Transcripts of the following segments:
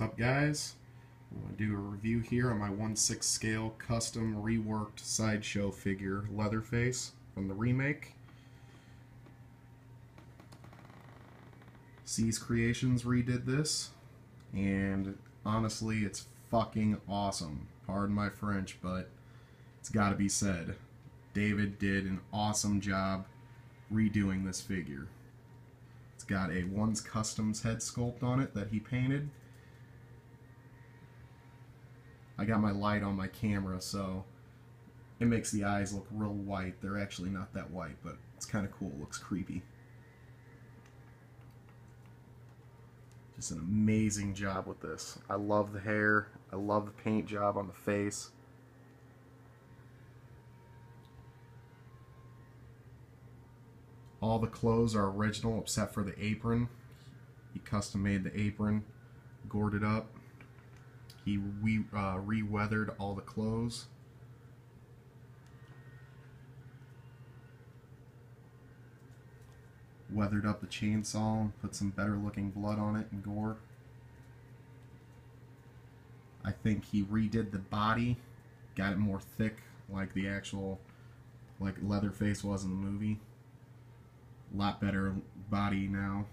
What's up, guys? I'm going to do a review here on my 1/6 scale custom reworked sideshow figure Leatherface from the remake. CeeCreations redid this, and honestly, it's fucking awesome. Pardon my French, but it's got to be said. David did an awesome job redoing this figure. It's got a One's Customs head sculpt on it that he painted. I got my light on my camera, so it makes the eyes look real white. They're actually not that white, but it's kind of cool. It looks creepy. Just an amazing job with this. I love the hair. I love the paint job on the face. All the clothes are original except for the apron. He custom made the apron, gored it up. He re-weathered all the clothes. Weathered up the chainsaw and put some better looking blood on it and gore. I think he redid the body, got it more thick like the actual, like Leatherface was in the movie. A lot better body now.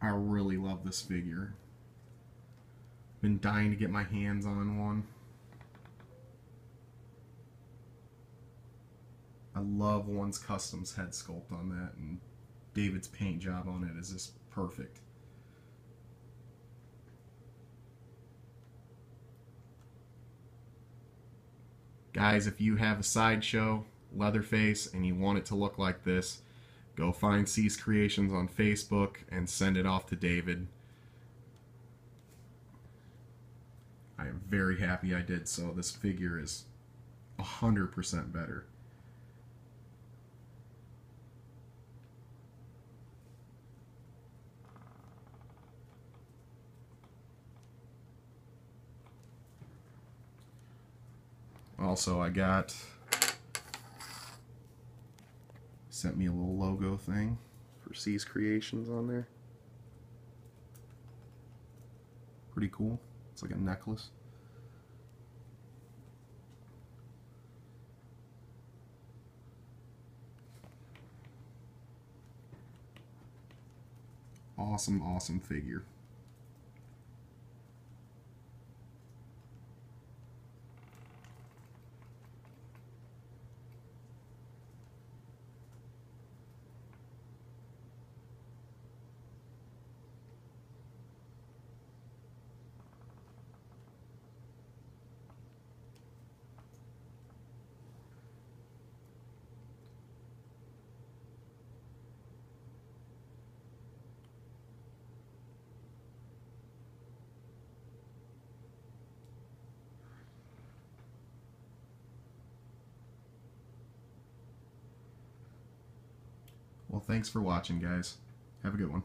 I really love this figure. Been dying to get my hands on one. I love One's Customs head sculpt on that, and David's paint job on it is just perfect. Guys, if you have a sideshow Leatherface and you want it to look like this, go find CeeCreations on Facebook and send it off to David. I am very happy I did so. This figure is 100% better. Also, I got sent me a little logo thing for CeeCreations on there. Pretty cool. It's like a necklace. Awesome, awesome figure. Well, thanks for watching, guys. Have a good one.